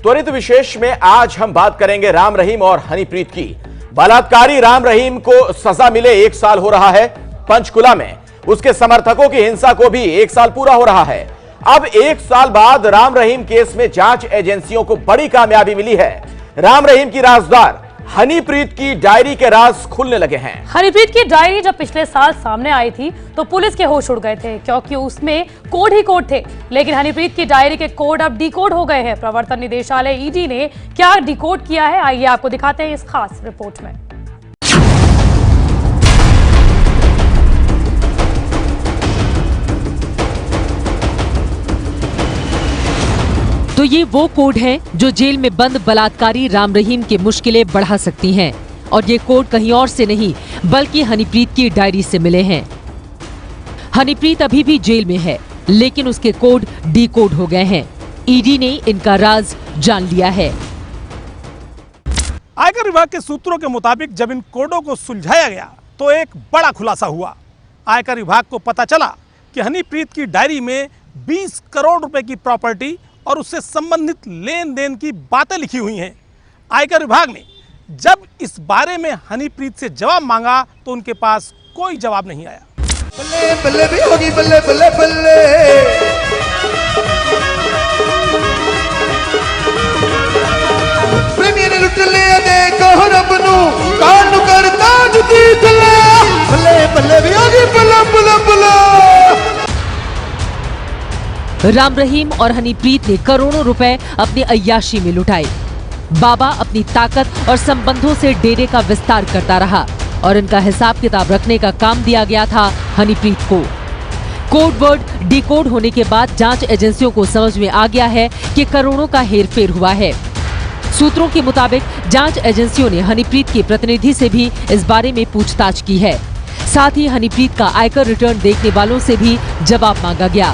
त्वरित विशेष में आज हम बात करेंगे राम रहीम और हनीप्रीत की। बलात्कारी राम रहीम को सजा मिले 1 साल हो रहा है। पंचकुला में उसके समर्थकों की हिंसा को भी 1 साल पूरा हो रहा है। अब 1 साल बाद राम रहीम केस में जांच एजेंसियों को बड़ी कामयाबी मिली है। राम रहीम की राजदार हनीप्रीत की डायरी के राज खुलने लगे हैं। हनीप्रीत की डायरी जब पिछले साल सामने आई थी तो पुलिस के होश उड़ गए थे, क्योंकि उसमें कोड ही कोड थे। लेकिन हनीप्रीत की डायरी के कोड अब डिकोड हो गए हैं। प्रवर्तन निदेशालय ईडी ने क्या डिकोड किया है, आइए आपको दिखाते हैं इस खास रिपोर्ट में। तो ये वो कोड हैं जो जेल में बंद बलात्कारी राम रहीम की मुश्किलें बढ़ा सकती हैं, और ये कोड कहीं और से नहीं बल्कि हनीप्रीत की डायरी से मिले हैं। हनीप्रीत अभी भी जेल में है, लेकिन उसके कोड डिकोड हो गए हैं। ईडी ने इनका राज जान लिया है। आयकर विभाग के सूत्रों के मुताबिक जब इन कोडों को सुलझाया गया तो एक बड़ा खुलासा हुआ। आयकर विभाग को पता चला कि हनीप्रीत की डायरी में 20 करोड़ रुपए की प्रॉपर्टी और उससे संबंधित लेन देन की बातें लिखी हुई हैं। आयकर विभाग ने जब इस बारे में हनीप्रीत से जवाब मांगा तो उनके पास कोई जवाब नहीं आया। बल्ले बल्ले भी होगी, बल्ले बल्ले बल्ले। प्रेमी ने लुट लिया देखो रब नू, कानू करता जुदी थले। बल्ले बल्ले भी होगी, बल्ले बल्ले बल्ले। राम रहीम और हनीप्रीत ने करोड़ों रुपए अपनी अय्याशी में लुटाए। बाबा अपनी ताकत और संबंधों से डेरे का विस्तार करता रहा और इनका हिसाब किताब रखने का काम दिया गया था हनीप्रीत को। कोड वर्ड डिकोड होने के बाद जांच एजेंसियों को समझ में आ गया है कि करोड़ों का हेरफेर हुआ है। सूत्रों के मुताबिक जांच एजेंसियों ने हनीप्रीत के प्रतिनिधि से भी इस बारे में पूछताछ की है। साथ ही हनीप्रीत का आयकर रिटर्न देखने वालों से भी जवाब मांगा गया,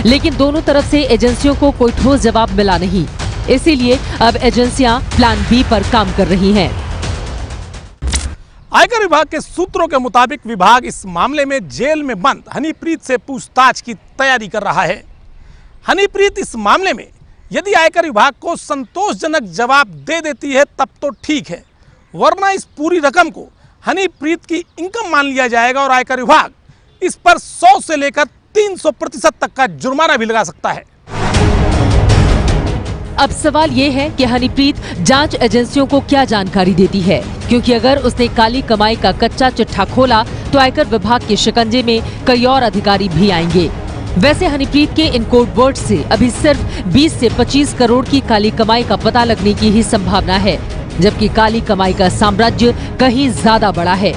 लेकिन दोनों तरफ से एजेंसियों को कोई ठोस जवाब मिला नहीं। इसीलिए अब एजेंसियां प्लान बी पर काम कर रही हैं। आयकर विभाग के सूत्रों के मुताबिक विभाग इस मामले में जेल में बंद हनीप्रीत से पूछताछ की तैयारी कर रहा है। हनीप्रीत इस मामले में यदि आयकर विभाग को संतोषजनक जवाब दे देती है तब तो ठीक है, वरना इस पूरी रकम को हनीप्रीत की इनकम मान लिया जाएगा और आयकर विभाग इस पर 100 से लेकर 300% तक का जुर्माना भी लगा सकता है। अब सवाल ये है कि हनीप्रीत जांच एजेंसियों को क्या जानकारी देती है, क्योंकि अगर उसने काली कमाई का कच्चा चिट्ठा खोला तो आयकर विभाग के शिकंजे में कई और अधिकारी भी आएंगे। वैसे हनीप्रीत के इन कोड वर्ड से अभी सिर्फ 20 से 25 करोड़ की काली कमाई का पता लगने की ही संभावना है, जबकि काली कमाई का साम्राज्य कहीं ज्यादा बड़ा है।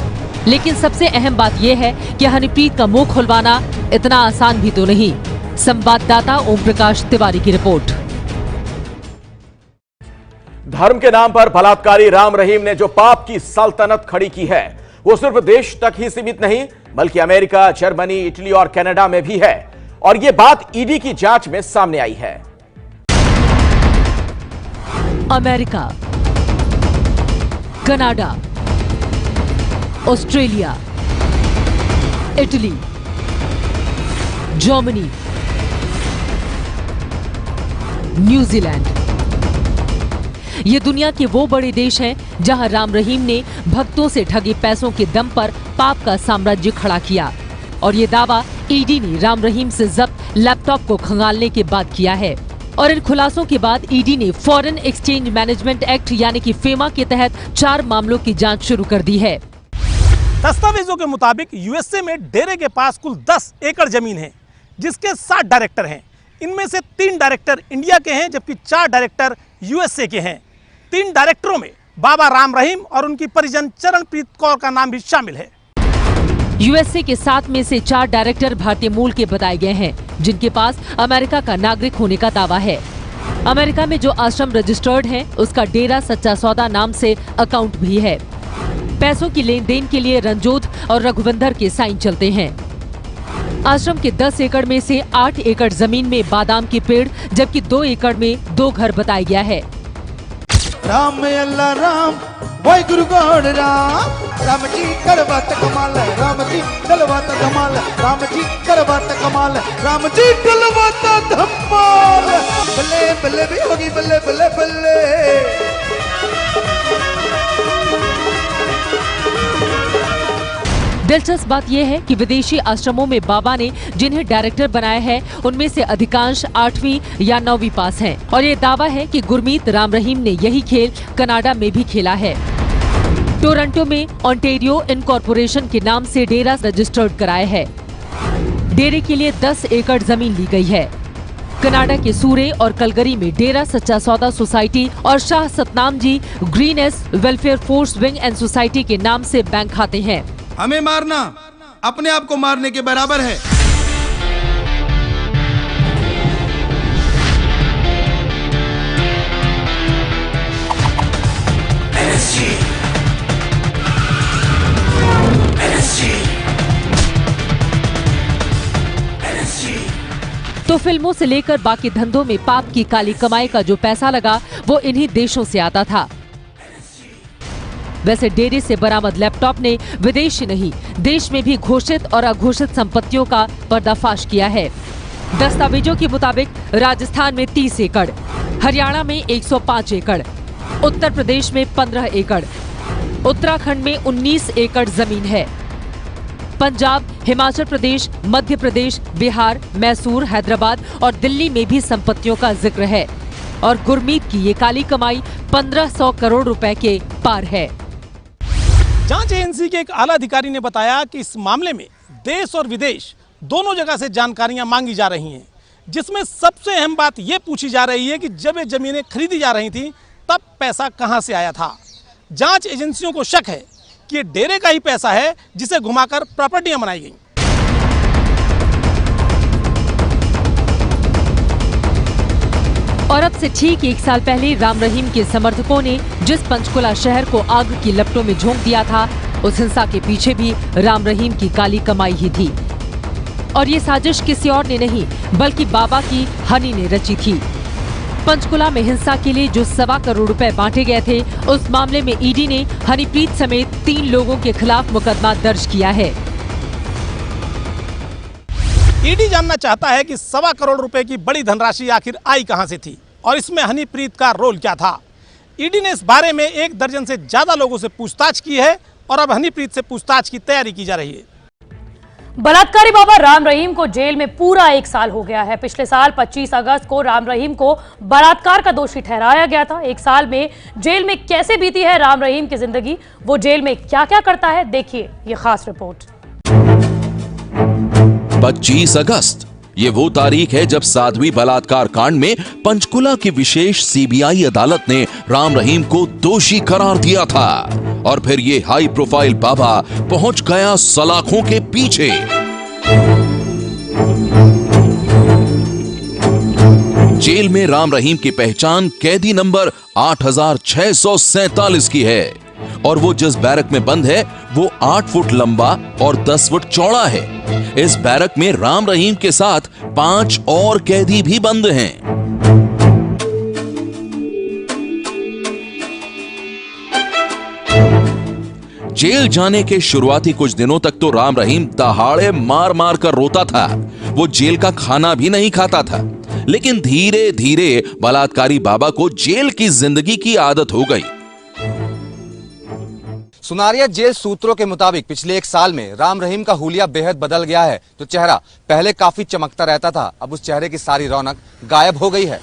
लेकिन सबसे अहम बात यह है कि हनीप्रीत का मुंह खुलवाना इतना आसान भी तो नहीं। संवाददाता ओम प्रकाश तिवारी की रिपोर्ट। धर्म के नाम पर बलात्कारी राम रहीम ने जो पाप की सल्तनत खड़ी की है, वो सिर्फ देश तक ही सीमित नहीं बल्कि अमेरिका, जर्मनी, इटली और कनाडा में भी है। और ये बात ईडी की जांच में सामने आई है। America, Canada, Australia, Italy, Germany, New Zealand, ये दुनिया के वो बड़े देश हैं जहां राम रहीम ने भक्तों से ठगे पैसों के दम पर पाप का साम्राज्य खड़ा किया। और ये दावा ईडी ने राम रहीम से जब्त लैपटॉप को खंगालने के बाद किया है। और इन खुलासों के बाद ईडी ने फॉरेन एक्सचेंज मैनेजमेंट एक्ट यानी कि फेमा के तहत 4 मामलों की जांच शुरू कर दी है। दस्तावेजों के मुताबिक यूएसए में डेरे के पास कुल 10 एकड़ जमीन है, जिसके 7 डायरेक्टर हैं। इनमें से 3 डायरेक्टर इंडिया के हैं, जबकि 4 डायरेक्टर यूएसए के हैं। 3 डायरेक्टरों में बाबा राम रहीम और उनकी परिजन चरणप्रीत कौर का नाम भी शामिल है। यूएसए के 7 में से 4 डायरेक्टर भारतीय मूल के बताए गए हैं, जिनके पास अमेरिका का नागरिक होने का दावा है। अमेरिका में जो आश्रम रजिस्टर्ड है, उसका डेरा सच्चा सौदा नाम से अकाउंट भी है। पैसों की लेन देन के लिए रंजोध और रघुवंदर के साइन चलते हैं। आश्रम के 10 एकड़ में से 8 एकड़ जमीन में बादाम के पेड़, जबकि 2 एकड़ में 2 घर बताया गया है। राम अल्लाह राम वाहिगुरु गौड़ राम जी करवत कमाल है, राम जी डलवत धमाल, राम जी करवत कमाल, राम जी डलवत धमाल। बल्ले बल्ले भी होगी बल्ले बल्ले बल्ले। दिलचस्प बात यह है कि विदेशी आश्रमों में बाबा ने जिन्हें डायरेक्टर बनाया है उनमें से अधिकांश 8वीं या 9वीं पास हैं और ये दावा है कि गुरमीत राम रहीम ने यही खेल कनाडा में भी खेला है। टोरंटो में ओंटारियो इनकॉर्पोरेशन के नाम से डेरा रजिस्टर्ड कराया है। डेरे के लिए 10 एकड़ जमीन ली गई है। कनाडा के सूरे और कलगरी में डेरा सच्चा सौदा सोसाइटी और Shah Satnam ji Green S Welfare Force Wing and Society के नाम से बैंक खाते हैं। हमें मारना अपने आप को मारने के बराबर है। तो फिल्मों से लेकर बाकी धंधों में पाप की काली कमाई का जो पैसा लगा वो इन्हीं देशों से आता था। वैसे डेरे से बरामद लैपटॉप ने विदेश ही नहीं देश में भी घोषित और अघोषित संपत्तियों का पर्दाफाश किया है। दस्तावेजों के मुताबिक राजस्थान में 30 एकड़, हरियाणा में 105 एकड़, उत्तर प्रदेश में 15 एकड़, उत्तराखंड में 19 एकड़ जमीन है। पंजाब, हिमाचल प्रदेश, मध्य प्रदेश, बिहार, मैसूर, हैदराबाद और दिल्ली में भी संपत्तियों का जिक्र है और गुरमीत की ये काली कमाई 1500 करोड़ रुपए के पार है। जांच एजेंसी के एक आला अधिकारी ने बताया कि इस मामले में देश और विदेश दोनों जगह से जानकारियां मांगी जा रही हैं, जिसमें सबसे अहम बात यह पूछी जा रही है कि जब ये जमीनें खरीदी जा रही थी तब पैसा कहां से आया था। जांच एजेंसियों को शक है कि ये डेरे का ही पैसा है जिसे घुमाकर प्रॉपर्टियां बनाई गई। और अब से ठीक 1 साल पहले राम रहीम के समर्थकों ने जिस पंचकुला शहर को आग की लपटों में झोंक दिया था उस हिंसा के पीछे भी राम रहीम की काली कमाई ही थी। और ये साजिश किसी और ने नहीं बल्कि बाबा की हनी ने रची थी। पंचकुला में हिंसा के लिए जो 1.25 करोड़ रुपए बांटे गए थे उस मामले में ईडी ने हनीप्रीत समेत 3 लोगों के खिलाफ मुकदमा दर्ज किया है। ईडी जानना चाहता है कि 1.25 करोड़ रुपए की बड़ी धनराशि आखिर आई कहां से थी और इसमें हनीप्रीत का रोल क्या था। ईडी ने इस बारे में 1 दर्जन से ज्यादा लोगों से पूछताछ की है और अब हनीप्रीत से पूछताछ की तैयारी की जा रही है। बलात्कारी बाबा राम रहीम को जेल में पूरा 1 साल हो गया है। पिछले साल 25 अगस्त को राम रहीम को बलात्कार का दोषी ठहराया गया था। 1 साल में जेल में कैसे बीती है राम रहीम की जिंदगी, वो जेल में क्या क्या करता है, देखिए ये खास रिपोर्ट। 25 अगस्त ये वो तारीख है जब साध्वी बलात्कार कांड में पंचकुला की विशेष सीबीआई अदालत ने राम रहीम को दोषी करार दिया था और फिर ये हाई प्रोफाइल बाबा पहुंच गया सलाखों के पीछे। जेल में राम रहीम की पहचान कैदी नंबर 8647 की है और वो जिस बैरक में बंद है वो 8 फुट लंबा और 10 फुट चौड़ा है। इस बैरक में राम रहीम के साथ 5 और कैदी भी बंद हैं। जेल जाने के शुरुआती कुछ दिनों तक तो राम रहीम दहाड़े मार मार कर रोता था। वो जेल का खाना भी नहीं खाता था, लेकिन धीरे धीरे बलात्कारी बाबा को जेल की जिंदगी की आदत हो गई। सुनारिया जेल सूत्रों के मुताबिक पिछले 1 साल में राम रहीम का हुलिया बेहद बदल गया है। जो चेहरा पहले काफी चमकता रहता था, अब उस चेहरे की सारी रौनक गायब हो गई है।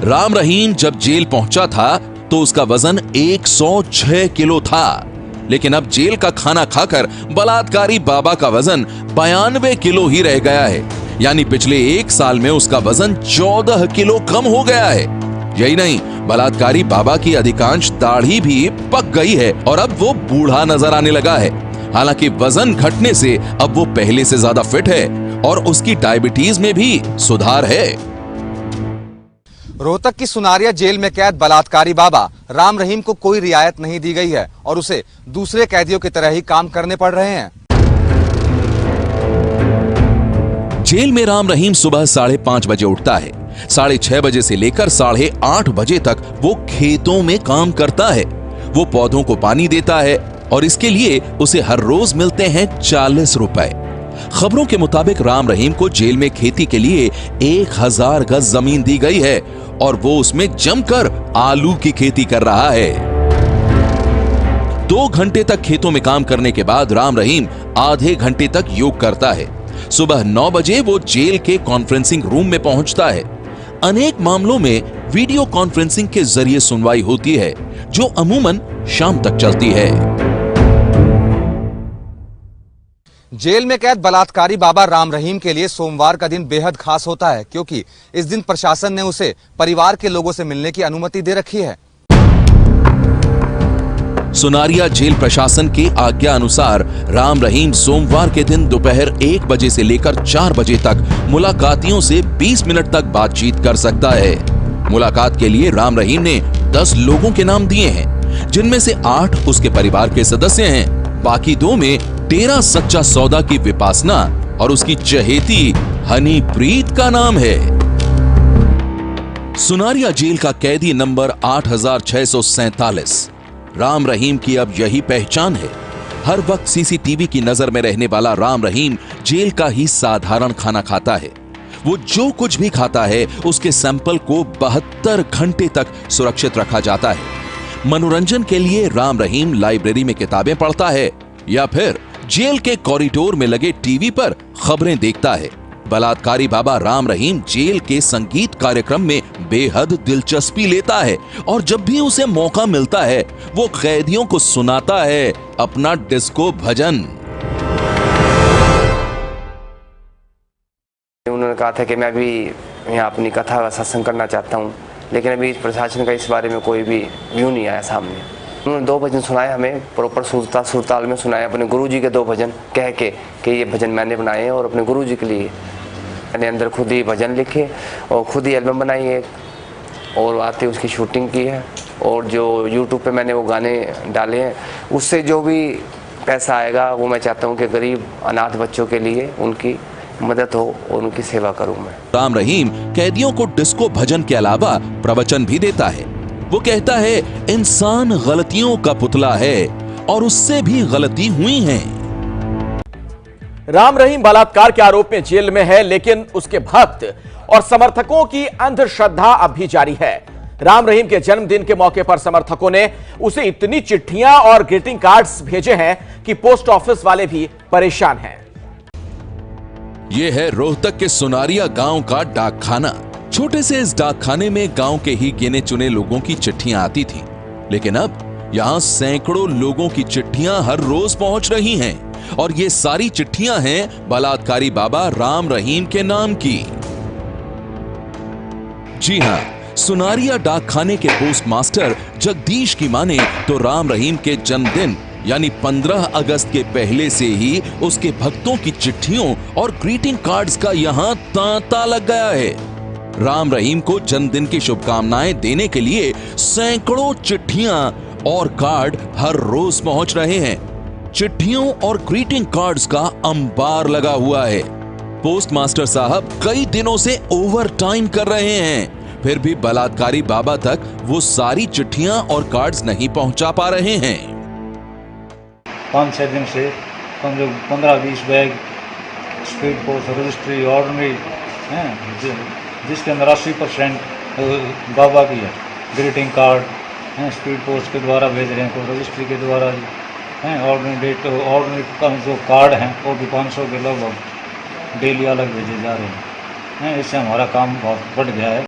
राम रहीम जब जेल पहुंचा था तो उसका वजन 106 किलो था, लेकिन अब जेल का खाना खाकर बलात्कारी बाबा का वजन 92 किलो ही रह गया है। यानी पिछले 1 साल में उसका वजन 14 किलो कम हो गया है। यही नहीं, बलात्कारी बाबा की अधिकांश दाढ़ी भी पक गई है और अब वो बूढ़ा नजर आने लगा है। हालांकि वजन घटने से अब वो पहले से ज्यादा फिट है और उसकी डायबिटीज में भी सुधार है। रोहतक की सुनारिया जेल में कैद बलात्कारी बाबा राम रहीम को कोई रियायत नहीं दी गई है और उसे दूसरे कैदियों की तरह ही काम करने पड़ रहे हैं। जेल में राम रहीम सुबह 5:30 बजे उठता है, 6:30 बजे से लेकर 8:30 बजे तक वो खेतों में काम करता है। वो पौधों को पानी देता है और इसके लिए उसे हर रोज मिलते हैं 40 रुपए। खबरों के मुताबिक राम रहीम को जेल में खेती के लिए 1000 गज जमीन दी गई है और वो उसमें जमकर आलू की खेती कर रहा है। 2 घंटे तक खेतों में काम करने के बाद राम रहीम आधे घंटे तक योग करता है। सुबह 9 बजे वो जेल के कॉन्फ्रेंसिंग रूम में पहुंचता है। अनेक मामलों में वीडियो कॉन्फ्रेंसिंग के जरिए सुनवाई होती है, जो अमूमन शाम तक चलती है। जेल में कैद बलात्कारी बाबा राम रहीम के लिए सोमवार का दिन बेहद खास होता है, क्योंकि इस दिन प्रशासन ने उसे परिवार के लोगों से मिलने की अनुमति दे रखी है। सुनारिया जेल प्रशासन की आज्ञा अनुसार राम रहीम सोमवार के दिन दोपहर 1 बजे से लेकर 4 बजे तक मुलाकातियों से 20 मिनट तक बातचीत कर सकता है। मुलाकात के लिए राम रहीम ने 10 लोगों के नाम दिए हैं, जिनमें से 8 उसके परिवार के सदस्य हैं। बाकी 2 में तेरा सच्चा सौदा की विपासना और उसकी चहेती हनीप्रीत का नाम है। सुनारिया जेल का कैदी नंबर 8647। राम रहीम की अब यही पहचान है। हर वक्त सीसीटीवी की नजर में रहने वाला राम रहीम जेल का ही साधारण खाना खाता है। वो जो कुछ भी खाता है उसके सैंपल को 72 घंटे तक सुरक्षित रखा जाता है। मनोरंजन के लिए राम रहीम लाइब्रेरी में किताबें पढ़ता है या फिर जेल के कॉरिडोर में लगे टीवी पर खबरें देखता है। बलात्कारी बाबा राम रहीम जेल के संगीत कार्यक्रम में बेहद दिलचस्पी लेता है और जब भी उसे मौका मिलता है वो कैदियों को सुनाता है अपना डिस्को भजन। उन्होंने कहा था कि मैं भी यहाँ अपनी कथा का सत्संग करना चाहता हूँ, लेकिन अभी प्रशासन का इस बारे में कोई भी व्यू नहीं आया सामने। उन्होंने 2 भजन सुनाए हमें, प्रॉपर सुरताल में सुनाए। अपने गुरुजी के 2 भजन कह के कि ये भजन मैंने बनाए हैं और अपने गुरुजी के लिए मैंने अंदर खुद ही भजन लिखे और खुद ही एल्बम बनाई है और आते उसकी शूटिंग की है। और जो यूट्यूब पे मैंने वो गाने डाले हैं, उससे जो भी पैसा आएगा वो मैं चाहता हूँ कि गरीब अनाथ बच्चों के लिए उनकी मदद हो और उनकी सेवा करूँ मैं। राम रहीम कैदियों को डिस्को भजन के अलावा प्रवचन भी देता है। वो कहता है इंसान गलतियों का पुतला है और उससे भी गलती हुई है। राम रहीम बलात्कार के आरोप में जेल में है, लेकिन उसके भक्त और समर्थकों की अंधश्रद्धा अब भी जारी है। राम रहीम के जन्मदिन के मौके पर समर्थकों ने उसे इतनी चिट्ठियां और ग्रीटिंग कार्ड्स भेजे हैं कि पोस्ट ऑफिस वाले भी परेशान हैं। यह है रोहतक के सुनारिया गांव का डाकखाना। छोटे से इस डाकखाने में गांव के ही गिने चुने लोगों की चिट्ठियां आती थी, लेकिन अब यहां सैकड़ों लोगों की चिट्ठियां हर रोज पहुंच रही हैं और ये सारी चिट्ठियां हैं बलात्कारी बाबा राम रहीम के नाम की। जी हां, सुनारिया डाकखाने के पोस्ट मास्टर जगदीश की माने तो राम रहीम के जन्मदिन यानी 15 अगस्त के पहले से ही उसके भक्तों की चिट्ठियों और ग्रीटिंग कार्ड्स का यहां तांता लग गया है। राम रहीम को जन्मदिन की शुभकामनाएं देने के लिए सैकड़ों चिट्ठियां और कार्ड हर रोज पहुंच रहे हैं। चिट्ठियों और ग्रीटिंग कार्ड्स का अंबार लगा हुआ है। पोस्ट मास्टर साहब कई दिनों से ओवर टाइम कर रहे हैं, फिर भी बलात्कारी बाबा तक वो सारी चिट्ठियां और कार्ड्स नहीं पहुंचा पा रहे हैं। 5-6 दिन से 15-20 bag speed post registry ordinary हैं, जिसके अंदर 80% बाबा की है। ग्रीटिंग कार्ड हैं स्पीड पोस्ट के द्वारा भेज रहे हैं, तो रजिस्ट्री के द्वारा हैं। ऑर्डनरी का जो कार्ड हैं वो भी 500 के लगभग डेली अलग भेजे जा रहे हैं। इससे हमारा काम बहुत बढ़ गया है।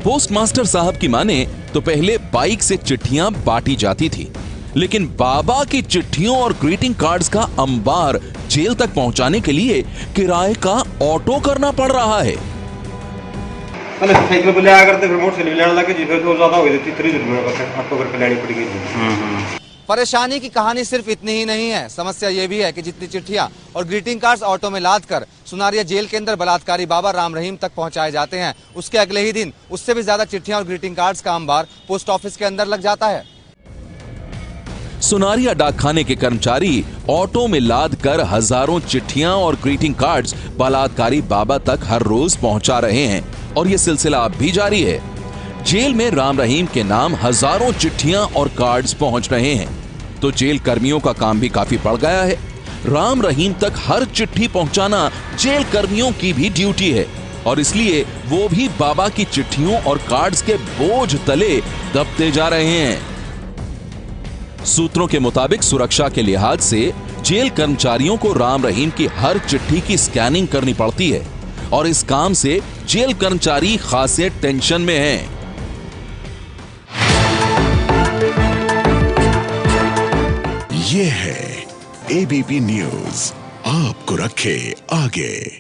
पोस्ट मास्टर साहब की माने तो पहले बाइक से चिट्ठियां बांटी जाती थी, लेकिन बाबा की चिट्ठियों और ग्रीटिंग कार्ड्स का अंबार जेल तक पहुंचाने के लिए किराए का ऑटो करना पड़ रहा है। साइकिल पे ले आया करते, फिर मोटरसाइकिल ले लगे जी, फिर ज्यादा हो जाती 30 रुपए का ऑटो करके लेनी पड़ेगी। परेशानी की कहानी सिर्फ इतनी ही नहीं है। समस्या ये भी है कि जितनी चिट्ठियां और ग्रीटिंग कार्ड्स ऑटो में लाद कर सुनारिया जेल के अंदर बलात्कारी बाबा राम रहीम तक पहुंचाए जाते हैं, उसके अगले ही दिन उससे भी ज्यादा चिट्ठियां और ग्रीटिंग कार्ड्स का अंबार पोस्ट ऑफिस के अंदर लग जाता है। सुनारिया डाकखाने के कर्मचारी ऑटो में लाद कर हजारों चिट्ठियां और ग्रीटिंग कार्ड्स बलात्कारी बाबा तक हर रोज पहुंचा रहे हैं और ये सिलसिला अब भी जारी है। जेल में राम रहीम के नाम हजारों चिट्ठियां और कार्ड्स पहुंच रहे हैं, तो जेल कर्मियों का काम भी काफी बढ़ गया है। राम रहीम तक हर चिट्ठी पहुंचाना जेल कर्मियों की भी ड्यूटी है और इसलिए वो भी बाबा की चिट्ठियों और कार्ड्स के बोझ तले दबते जा रहे हैं। सूत्रों के मुताबिक सुरक्षा के लिहाज से जेल कर्मचारियों को राम रहीम की हर चिट्ठी की स्कैनिंग करनी पड़ती है और इस काम से जेल कर्मचारी खासे टेंशन में हैं। ये है एबीपी न्यूज, आपको रखे आगे।